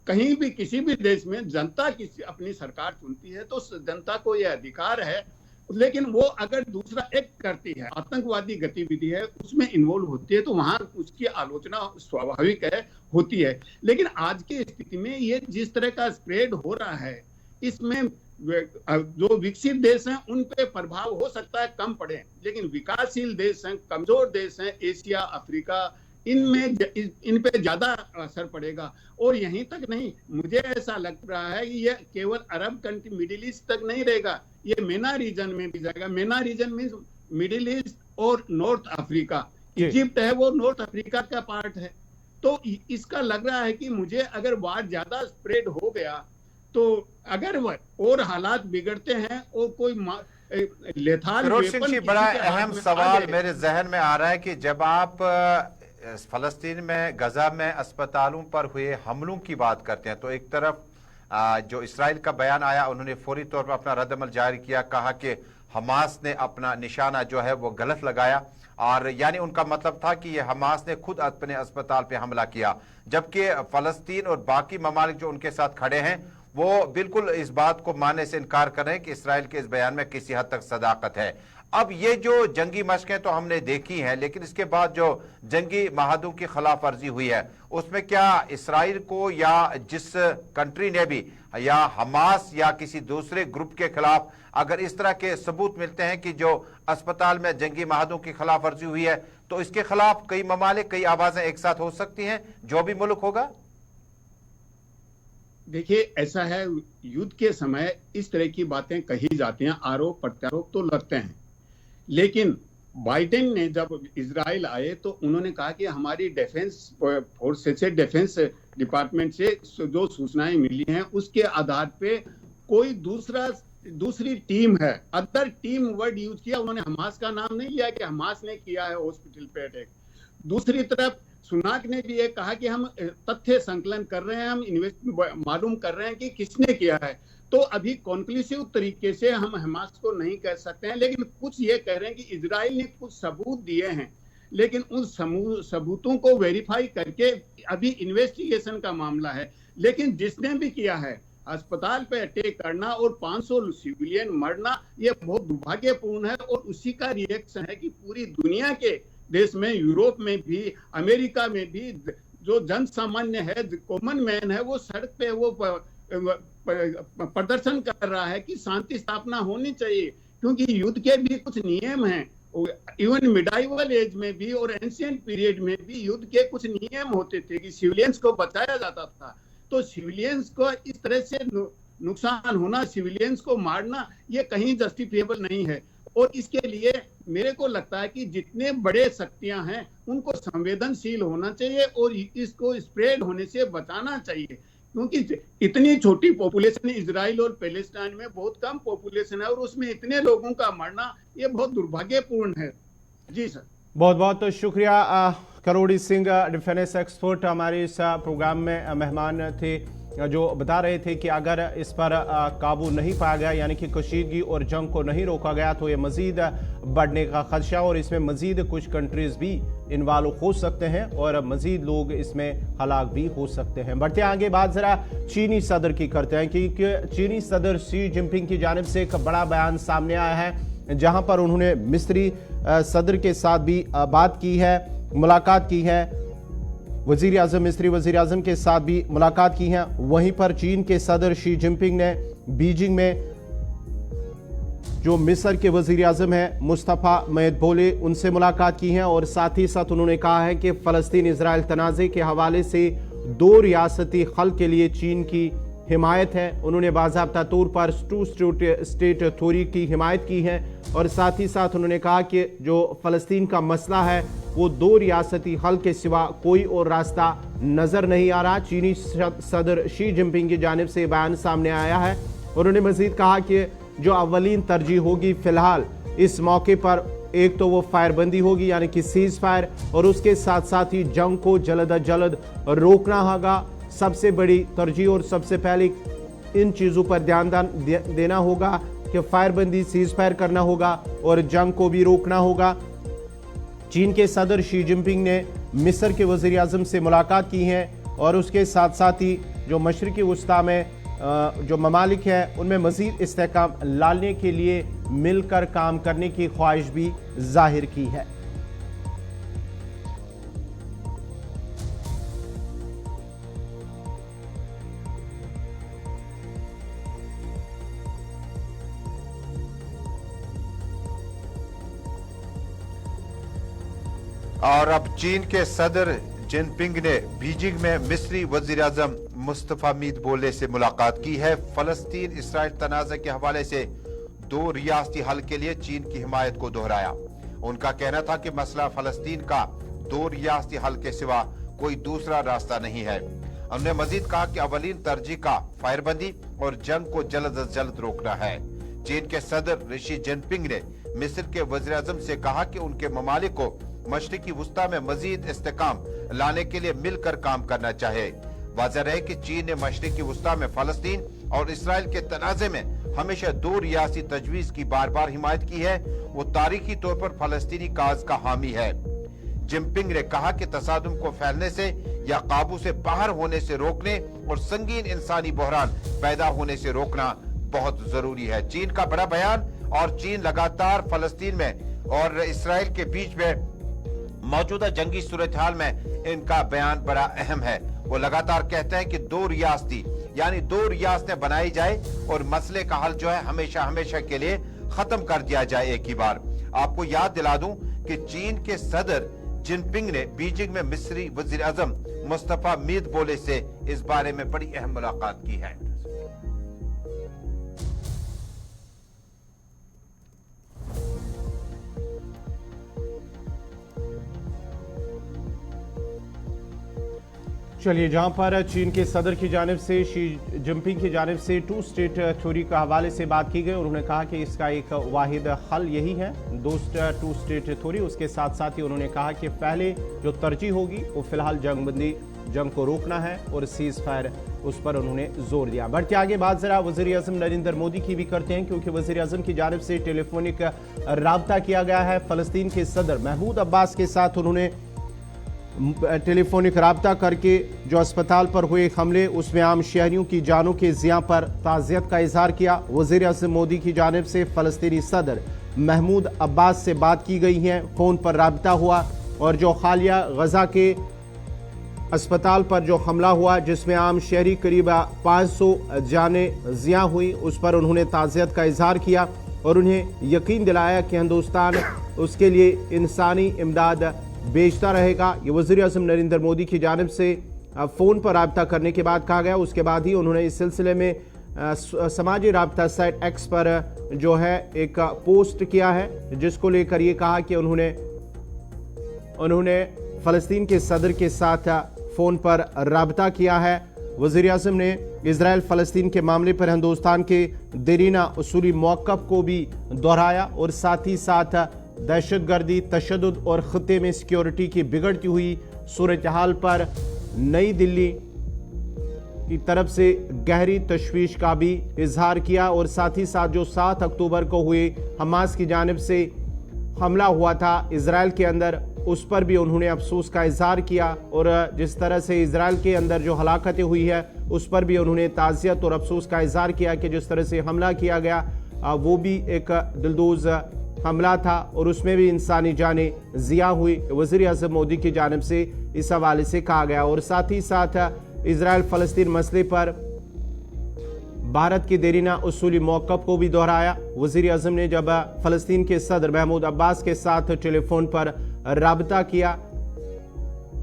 कहीं भी किसी भी देश में जनता किसी अपनी सरकार चुनती है तो जनता को यह अधिकार है, लेकिन वो अगर दूसरा एक्ट करती है, आतंकवादी गतिविधि है, उसमें इन्वॉल्व होती है, तो वहां उसकी आलोचना स्वाभाविक है, होती है। लेकिन आज की स्थिति में ये जिस तरह का स्प्रेड हो रहा है, इसमें जो विकसित देश हैं उन पे प्रभाव हो सकता है कम पड़े, लेकिन विकासशील देश हैं, कमजोर देश हैं, एशिया, अफ्रीका, इन पे ज्यादा असर पड़ेगा। और यहीं तक नहीं, मुझे ऐसा लग रहा है कि ये केवल अरब कंट्री, मिडिल ईस्ट तक नहीं रहेगा, ये मेना रीजन में भी जाएगा। मेना रीजन में मिडिल ईस्ट और नॉर्थ अफ्रीका, इजिप्ट है वो नॉर्थ अफ्रीका का पार्ट है। तो इसका लग रहा है कि मुझे अगर वार ज्यादा स्प्रेड हो गया तो अगर और हालात बिगड़ते हैं और कोई लेथाल वेपन, बड़ा अहम सवाल मेरे जहन में आ रहा है कि जब आप फलस्तीन में, गजा में अस्पतालों पर हुए हमलों की बात करते हैं तो एक तरफ जो इसराइल का बयान आया, उन्होंने फौरी तौर पर अपना रद्दअमल जारी किया, कहा कि हमास ने अपना निशाना जो है वो गलत लगाया, और यानी उनका मतलब था कि ये हमास ने खुद अपने अस्पताल पे हमला किया, जबकि फलस्तीन और बाकी ममालिक जो उनके साथ खड़े हैं वो बिल्कुल इस बात को मानने से इनकार कर रहे हैं कि इसराइल के इस बयान में किसी हद तक सदाकत है। अब ये जो जंगी मशकें तो हमने देखी हैं, लेकिन इसके बाद जो जंगी महादों की खिलाफ वर्जी हुई है उसमें क्या इसराइल को या जिस कंट्री ने भी, या हमास या किसी दूसरे ग्रुप के खिलाफ अगर इस तरह के सबूत मिलते हैं कि जो अस्पताल में जंगी महादों की खिलाफ वर्जी हुई है, तो इसके खिलाफ कई ममालिक, कई आवाजें एक साथ हो सकती हैं, जो भी मुल्क होगा? देखिए, ऐसा है, युद्ध के समय इस तरह की बातें कही जाती हैं, आरोप प्रत्यारोप तो लगते हैं, लेकिन बाइडेन ने जब इजराइल आए तो उन्होंने कहा कि हमारी डिफेंस फोर्स से, डिफेंस डिपार्टमेंट से जो सूचनाएं मिली हैं उसके आधार पे कोई दूसरी टीम है, अदर टीम वर्ड यूज किया, उन्होंने हमास का नाम नहीं लिया कि हमास ने किया है हॉस्पिटल पे अटैक। दूसरी तरफ सुनाक ने भी ये कहा कि हम तथ्य संकलन कर रहे हैं, हम मालूम कर रहे हैं कि किसने किया है। तो अभी कॉन्क्लूसिव तरीके से हम हमास को नहीं कह सकते हैं, लेकिन कुछ ये कह रहे हैं कि इजराइल ने कुछ सबूत दिए हैं लेकिन उन सबूतों को वेरीफाई करके अभी इन्वेस्टिगेशन का मामला है। लेकिन जिसने भी किया है, अस्पताल पे अटैक करना और 500 सिविलियन मरना, ये बहुत दुर्भाग्यपूर्ण है और उसी का रिएक्शन है कि पूरी दुनिया के देश में, यूरोप में भी, अमेरिका में भी जो जन सामान्य है, कॉमन मैन है, वो सड़क पे वो प्रदर्शन कर रहा है कि शांति स्थापना होनी चाहिए, क्योंकि युद्ध के भी कुछ नियम हैं। इवन मिडाइवल एज में भी और एंशिएंट पीरियड में भी युद्ध के कुछ नियम होते थे कि सिविलियंस को बचाया जाता था। तो सिविलियंस को इस तरह से नुकसान होना, सिविलियंस को मारना, ये कहीं जस्टिफिएबल नहीं है। और इसके लिए मेरे को लगता है कि जितने बड़े शक्तियां हैं उनको संवेदनशील होना चाहिए और इसको स्प्रेड होने से बचाना चाहिए, क्योंकि इतनी छोटी पॉपुलेशन इजराइल और पैलेस्टाइन में बहुत कम पॉपुलेशन है और उसमें इतने लोगों का मरना ये बहुत दुर्भाग्यपूर्ण है। जी सर, बहुत बहुत शुक्रिया। करोड़ी सिंह, डिफेंस एक्सपर्ट, हमारे इस प्रोग्राम में मेहमान थे, जो बता रहे थे कि अगर इस पर काबू नहीं पाया गया, यानी कि कशीदगी और जंग को नहीं रोका गया, तो ये मजीद बढ़ने का खदशा और इसमें मजीद कुछ कंट्रीज भी इन्वॉल्व हो सकते हैं और मजीद लोग इसमें हलाक भी हो सकते हैं। बढ़ते आगे, बात जरा चीनी सदर की करते हैं, क्योंकि चीनी सदर शी जिनपिंग की जानिब से एक बड़ा बयान सामने आया है, जहां पर उन्होंने मिस्री सदर के साथ भी बात की है, मुलाकात की है, वजीर आजम, मिस्री वजीर आजम के साथ भी मुलाकात की है। वहीं पर चीन के सदर शी जिनपिंग ने बीजिंग में जो मिस्र के वजीर आजम है मुस्तफा मदबोले, उनसे मुलाकात की है और साथ ही साथ उन्होंने कहा है कि फ़लस्तीन इजराइल तनाज़े के हवाले से 2 रियासती हल के लिए चीन की हिमायत है। उन्होंने बाज़ाब्ता तौर पर 2 स्टेट थ्योरी की हिमायत की है और साथ ही साथ उन्होंने कहा कि जो फ़लस्तीन का मसला है वो 2 रियासती हल के सिवा कोई और रास्ता नज़र नहीं आ रहा। चीनी सदर शी जिनपिंग की जानिब से बयान सामने आया है। उन्होंने मज़ीद कहा कि जो अव्वलीन तरजीह होगी फ़िलहाल इस मौके पर, एक तो वो फायरबंदी होगी यानी कि सीज़ फायर, और उसके साथ साथ ही जंग को जल्द अज जल्द रोकना होगा। सबसे बड़ी तरजीह और सबसे पहले इन चीज़ों पर ध्यान देना होगा कि फायरबंदी, सीज़ फायर करना होगा और जंग को भी रोकना होगा। चीन के सदर शी जिनपिंग ने मिस्र के वज़ीर आज़म से मुलाकात की है और उसके साथ साथ ही जो मशरिकी वस्ता में जो ममालिक हैं उनमें मज़ीद इस्तेहकाम लाने के लिए मिलकर काम करने की ख्वाहिश भी जाहिर की है। और अब चीन के सदर जिनपिंग ने बीजिंग में मिस्री वजीर आजम मुस्तफा मदबोले से मुलाकात की है। फलस्तीन इसराइल तनाज़े के हवाले से 2 रियासती हल के लिए चीन की हिमायत को दोहराया। उनका कहना था कि मसला फलस्तीन का 2 रियासती हल के सिवा कोई दूसरा रास्ता नहीं है। उन्होंने मजीद कहा कि अवलीन तरजीह का फायरबंदी और जंग को जल्द अज जल्द रोकना है। चीन के सदर शी जिनपिंग ने मिस्र के वजीर आजम से कहा कि उनके ममालिक को मशरिकी वस्ता में मजीद इस्तेहकाम लाने के लिए मिलकर काम करना चाहिए। वाज़ेह रहे कि चीन ने मशरिकी वस्ता में फलस्तीन और इसराइल के तनाज़े में हमेशा 2 रियासी तजवीज की बार बार हिमायत की है। वो तारीखी तौर पर फलस्तीनी काज का हामी है। जिनपिंग ने कहा कि तसादुम को फैलने से या काबू से बाहर होने से रोकने और संगीन इंसानी बहरान पैदा होने से रोकना बहुत जरूरी है। चीन का बड़ा बयान, और चीन लगातार फलस्तीन में और इसराइल के बीच में मौजूदा जंगी सूरत हाल में इनका बयान बड़ा अहम है। वो लगातार कहते हैं कि 2 रियासती यानी 2 रियासतें बनाई जाए और मसले का हल जो है हमेशा हमेशा के लिए खत्म कर दिया जाए एक ही बार। आपको याद दिला दूं कि चीन के सदर जिनपिंग ने बीजिंग में मिस्री वजीर आजम मुस्तफा मदबोले से इस बारे में बड़ी अहम मुलाकात की है। चलिए, जहां पर चीन के सदर की जानिब से शी जिनपिंग की जानिब से 2 स्टेट थ्योरी के हवाले से बात की गई, उन्होंने कहा कि इसका एक वाहिद हल यही है 2 स्टेट थ्योरी। उसके साथ साथ ही उन्होंने कहा कि पहले जो तरजीह होगी वो फिलहाल जंगबंदी जंग को रोकना है और सीज फायर उस पर उन्होंने जोर दिया। बढ़ते आगे बात जरा वज़ीर-ए-आज़म नरेंद्र मोदी की भी करते हैं, क्योंकि वज़ीर-ए-आज़म की जानिब से टेलीफोनिक राब्ता किया गया है। फ़लस्तीन के सदर महमूद अब्बास के साथ उन्होंने टेलीफोनिक राब्ता करके जो अस्पताल पर हुए हमले उसमें आम शहरियों की जानों के ज़िया पर ताज़ियत का इजहार किया। वज़ीर-ए-आज़म मोदी की जानिब से फ़लस्तीनी सदर महमूद अब्बास से बात की गई है, फ़ोन पर राब्ता हुआ और जो हालिया गजा के अस्पताल पर जो हमला हुआ जिसमें आम शहरी करीब 500 जानें ज़िया हुई उस पर उन्होंने ताज़ियत का इजहार किया और उन्हें यकीन दिलाया कि हिंदुस्तान उसके लिए इंसानी इमदाद भेजता रहेगा। ये वज़ीर-ए-आज़म नरेंद्र मोदी की जानिब से फ़ोन पर राब्ता करने के बाद कहा गया। उसके बाद ही उन्होंने इस सिलसिले में समाजी राब्ता साइट एक्स पर जो है एक पोस्ट किया है, जिसको लेकर ये कहा कि उन्होंने फ़लस्तीन के सदर के साथ फ़ोन पर राब्ता किया है। वज़ीर-ए-आज़म ने इजराइल फ़लस्तीन के मामले पर हिंदुस्तान के देरीना उसूली मौक़िफ़ को भी दोहराया और साथ ही साथ दहशतगर्दी, तशद्दुद और ख़ित्ते में सिक्योरिटी की बिगड़ती हुई सूरत हाल पर नई दिल्ली की तरफ से गहरी तशवीश का भी इजहार किया और साथ ही साथ जो 7 अक्टूबर को हुए हमास की जानिब से हमला हुआ था इजराइल के अंदर उस पर भी उन्होंने अफसोस का इजहार किया और जिस तरह से इजराइल के अंदर जो हलाकतें हुई है उस पर भी उन्होंने ताज़ियत और अफसोस का इजहार किया कि जिस तरह से हमला किया गया वो भी एक दिलदोज हमला था और उसमें भी इंसानी जानें ज़िया हुई। वज़ीर-ए-आज़म मोदी की जानिब से इस हवाले से कहा गया और साथ ही साथ इजराइल फ़लस्तीन मसले पर भारत के देरीना उसूली मौक़िफ़ को भी दोहराया। वज़ीर-ए-आज़म ने जब फ़लस्तीन के सदर महमूद अब्बास के साथ टेलीफोन पर राब्ता किया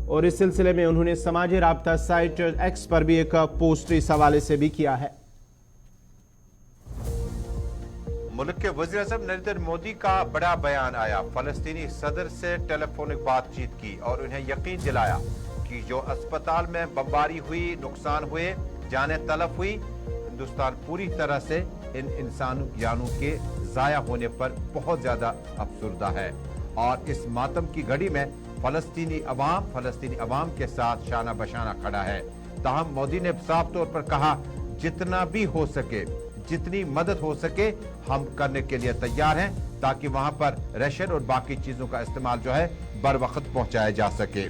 और इस सिलसिले में उन्होंने समाजी राब्ता साइट एक्स पर भी एक पोस्ट इस हवाले से भी किया है। मुल्क के वज़ीर-ए-आज़म नरेंद्र मोदी का बड़ा बयान आया। फ़लस्तीनी सदर से टेलीफोनिक बातचीत की और उन्हें यकीन दिलाया कि जो अस्पताल में बमबारी हुई, नुकसान हुए, जानें तलफ हुई, हिंदुस्तान पूरी तरह से इन इंसानों जानों के ज़ाया होने पर बहुत ज़्यादा अफसुर्दा है और इस मातम की घड़ी में फ़लस्तीनी अवाम के साथ शाना बशाना खड़ा है। ताहम मोदी ने साफ तौर पर कहा जितना भी हो सके, जितनी मदद हो सके हम करने के लिए तैयार हैं ताकि वहां पर रेशन और बाकी चीजों का इस्तेमाल जो है बर वक्त पहुंचाया जा सके।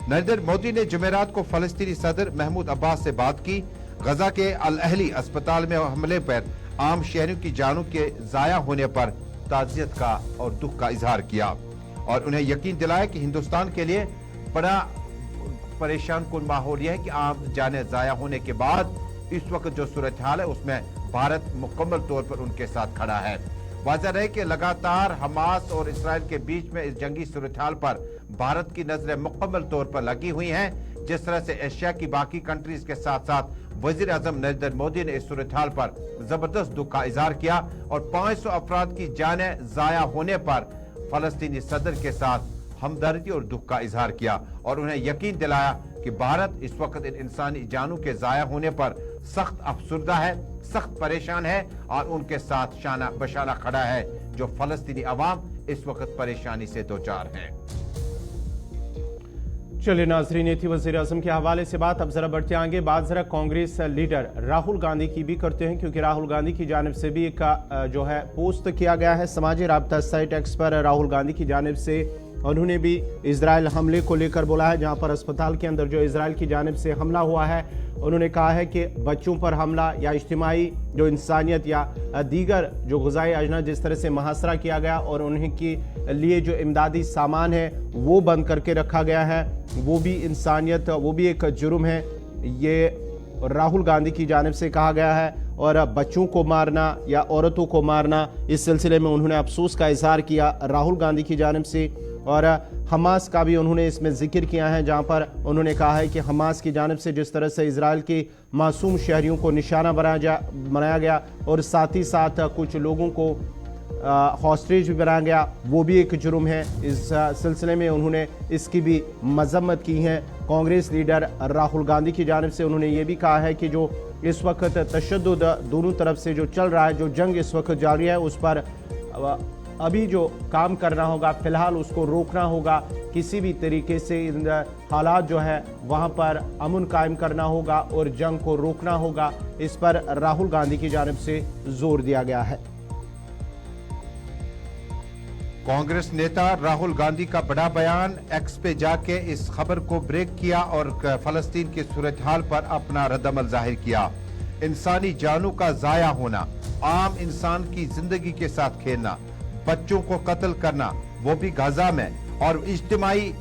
नरेंद्र मोदी ने जुमेरात को फ़लस्तीनी सदर महमूद अब्बास से बात की। गजा के अल अहली अस्पताल में हमले पर आम शहरियों की जानों के ज़ाया होने पर ताज़ियत का और दुख का इजहार किया और उन्हें यकीन दिलाया कि हिंदुस्तान के लिए बड़ा परेशान कुन माहौल यह है कि आम जाने ज़ाया होने के बाद इस वक्त जो सूरत हाल है उसमें भारत मुकम्मल तौर पर उनके साथ खड़ा है। वाज़ह रहे कि लगातार हमास और इसराइल के बीच में इस जंगी सूरत हाल पर भारत की नजरें मुकम्मल तौर पर लगी हुई हैं। जिस तरह से एशिया की बाकी कंट्रीज के साथ साथ वज़ीर-ए-आज़म नरेंद्र मोदी ने इस सूरत हाल पर जबरदस्त दुख का इजहार किया और 500 अफराद की जानें ज़ाया होने पर फ़लस्तीनी सदर के साथ हमदर्दी और दुख का इजहार किया और उन्हें यकीन दिलाया कि भारत इस वक्त इन इंसानी जानों के ज़ाया होने पर सख्त अफसुर्दा है, सख्त परेशान है और उनके साथ शाना बशाना खड़ा है जो फ़लस्तीनी अवाम इस वक्त परेशानी से दोचार है। चलिए नाजरीन, ये थी वज़ीर-ए-आज़म के हवाले से बात। अब जरा बढ़ते आगे बात जरा कांग्रेस लीडर राहुल गांधी की भी करते हैं, क्योंकि राहुल गांधी की जानिब से भी एक जो है पोस्ट किया गया है समाजी राब्ता साइट एक्स पर। राहुल गांधी की जानिब से उन्होंने भी इजराइल हमले को लेकर बोला है, जहां पर अस्पताल के अंदर जो इजराइल की जानिब से हमला हुआ है। उन्होंने कहा है कि बच्चों पर हमला या इज्तिमाई जो इंसानियत या दीगर जो ग़िज़ाई अजना जिस तरह से मुहासरा किया गया और उन्हें के लिए जो इमदादी सामान है वो बंद करके रखा गया है, वो भी इंसानियत, वो भी एक जुर्म है, ये राहुल गांधी की जानिब से कहा गया है। और बच्चों को मारना या औरतों को मारना, इस सिलसिले में उन्होंने अफसोस का इजहार किया राहुल गांधी की जानिब से। और हमास का भी उन्होंने इसमें जिक्र किया है, जहां पर उन्होंने कहा है कि हमास की जानिब से जिस तरह से इजराइल के मासूम शहरियों को निशाना बनाया गया और साथ ही साथ कुछ लोगों को हॉस्टेज भी बनाया गया, वो भी एक जुर्म है। इस सिलसिले में उन्होंने इसकी भी मजम्मत की है। कांग्रेस लीडर राहुल गांधी की जानिब से उन्होंने ये भी कहा है कि जो इस वक्त तशद्दुद दोनों तरफ से जो चल रहा है, जो जंग इस वक्त जारी है, उस पर अभी जो काम करना होगा फिलहाल उसको रोकना होगा, किसी भी तरीके से इन हालात जो है वहां पर अमन कायम करना होगा और जंग को रोकना होगा। इस पर राहुल गांधी की जानिब से जोर दिया गया है। कांग्रेस नेता राहुल गांधी का बड़ा बयान, एक्स पे जाके इस खबर को ब्रेक किया और फलस्तीन की सूरत हाल पर अपना रद्दमल जाहिर किया। इंसानी जानों का जाया होना, आम इंसान की जिंदगी के साथ खेलना, बच्चों को कत्ल करना, वो भी गाजा में, और इज्तिमाई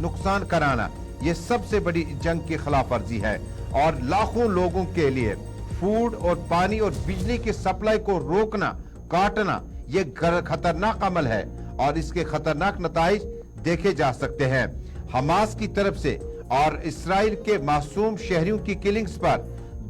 नुकसान कराना, ये सबसे बड़ी जंग की खिलाफ वर्जी है। और लाखों लोगों के लिए फूड और पानी और बिजली की सप्लाई को रोकना, काटना, ये खतरनाक अमल है और इसके खतरनाक नताइज देखे जा सकते हैं। हमास की तरफ से और इसराइल के मासूम शहरियों की किलिंग्स पर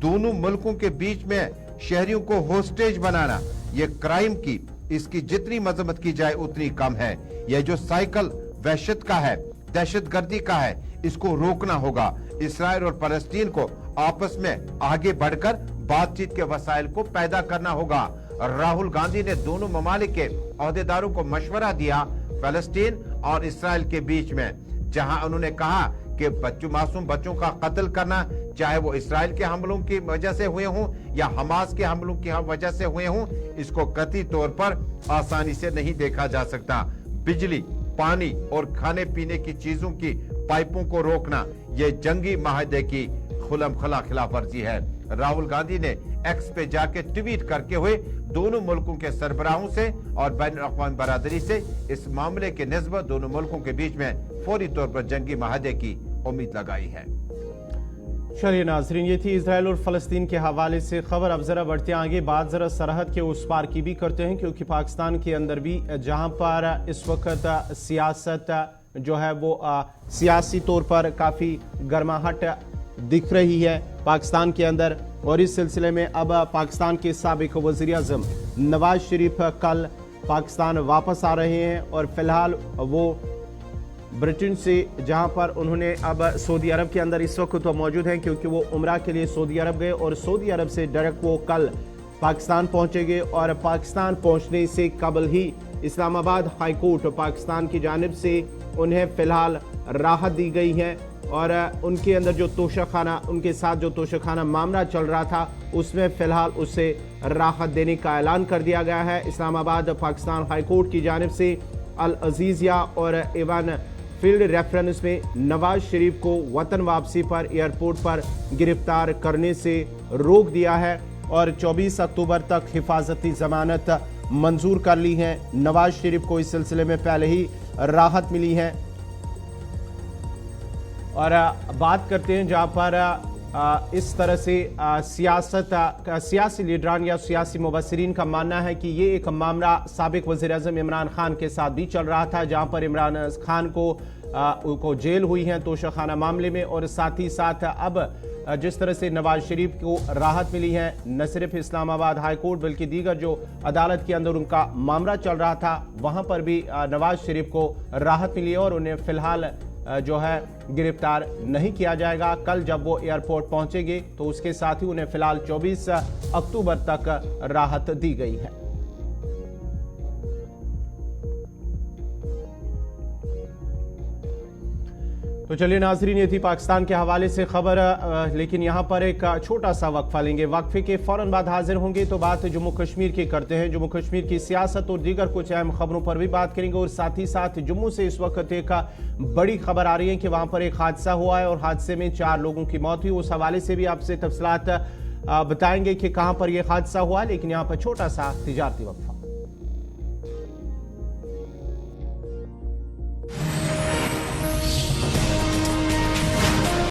दोनों मुल्कों के बीच में शहरियों को होस्टेज बनाना, ये क्राइम की, इसकी जितनी मजम्मत की जाए उतनी कम है। यह जो साइकिल वहशत का है, दहशतगर्दी का है, इसको रोकना होगा। इसराइल और फलस्तीन को आपस में आगे बढ़कर बातचीत के वसाइल को पैदा करना होगा। राहुल गांधी ने दोनों ममालिक के अहदेदारों को मशवरा दिया फलस्तीन और इसराइल के बीच में, जहां उन्होंने कहा कि मासूम बच्चों का कत्ल करना, चाहे वो इसराइल के हमलों की वजह से हुए हों या हमास के हमलों की वजह से हुए हों, इसको कतई तौर पर आसानी से नहीं देखा जा सकता। बिजली, पानी और खाने पीने की चीजों की पाइपों को रोकना, ये जंगी माहदे की खुलम-खुला खिलाफ वर्जी है। राहुल गांधी ने एक्स पे जाके ट्वीट करके हुए दोनों मुल्कों के सरबराहों से और बैन-अ-अक़वामी बरादरी से इस मामले के निस्बत दोनों मुल्कों के बीच में फौरी तौर पर जंगी माहदे की उम्मीद लगाई है। चलिए नाजरीन, ये थी इसराइल और फलस्तीन के हवाले से खबर। अब जरा बढ़ते हैं आगे, बात जरा सरहद के उस पार की भी करते हैं, क्योंकि पाकिस्तान के अंदर भी जहां पर इस वक्त सियासत जो है वो सियासी तौर पर काफ़ी गर्माहट दिख रही है पाकिस्तान के अंदर, और इस सिलसिले में अब पाकिस्तान के साबिक वज़ीर आज़म नवाज शरीफ कल पाकिस्तान वापस आ रहे हैं और फिलहाल वो ब्रिटेन से, जहां पर उन्होंने अब सऊदी अरब के अंदर इस वक्त तो मौजूद हैं, क्योंकि वो उम्रा के लिए सऊदी अरब गए और सऊदी अरब से डायरेक्ट वो कल पाकिस्तान पहुंचेंगे। और पाकिस्तान पहुंचने से कबल ही इस्लामाबाद हाई कोर्ट पाकिस्तान की जानिब से उन्हें फिलहाल राहत दी गई है और उनके अंदर जो तोशाखाना, उनके साथ जो तोशाखाना मामला चल रहा था, उसमें फिलहाल उसे राहत देने का ऐलान कर दिया गया है। इस्लामाबाद पाकिस्तान हाई कोर्ट की जानिब से अल अजीजिया और एवन फील्ड रेफरेंस में नवाज शरीफ को वतन वापसी पर एयरपोर्ट पर गिरफ्तार करने से रोक दिया है और 24 अक्टूबर तक हिफाजती जमानत मंजूर कर ली है। नवाज शरीफ को इस सिलसिले में पहले ही राहत मिली है। और बात करते हैं जहां पर इस तरह से सियासी लीडरान या सियासी मुबस्सिरीन का मानना है कि ये एक मामला साबिक वज़ीर आज़म इमरान खान के साथ भी चल रहा था, जहां पर इमरान खान को जेल हुई है तोशाखाना मामले में, और साथ ही साथ अब जिस तरह से नवाज शरीफ को राहत मिली है, न सिर्फ इस्लामाबाद हाई कोर्ट बल्कि दीगर जो अदालत के अंदर उनका मामला चल रहा था, वहां पर भी नवाज शरीफ को राहत मिली है और उन्हें फिलहाल जो है गिरफ्तार नहीं किया जाएगा। कल जब वो एयरपोर्ट पहुंचेंगे तो उसके साथ ही उन्हें फिलहाल 24 अक्टूबर तक राहत दी गई है। तो चलिए नाजरीन, ये थी पाकिस्तान के हवाले से खबर, लेकिन यहाँ पर एक छोटा सा वक्फा लेंगे। वक्फे के फौरन बाद हाजिर होंगे तो बात जम्मू कश्मीर की करते हैं। जम्मू कश्मीर की सियासत और दीगर कुछ अहम खबरों पर भी बात करेंगे और साथ ही साथ जम्मू से इस वक्त एक बड़ी खबर आ रही है कि वहाँ पर एक हादसा हुआ है और हादसे में 4 लोगों की मौत हुई। उस हवाले से भी आपसे तफसीलात बताएंगे कि कहाँ पर यह हादसा हुआ, लेकिन यहाँ पर छोटा सा तिजारती वक्फा।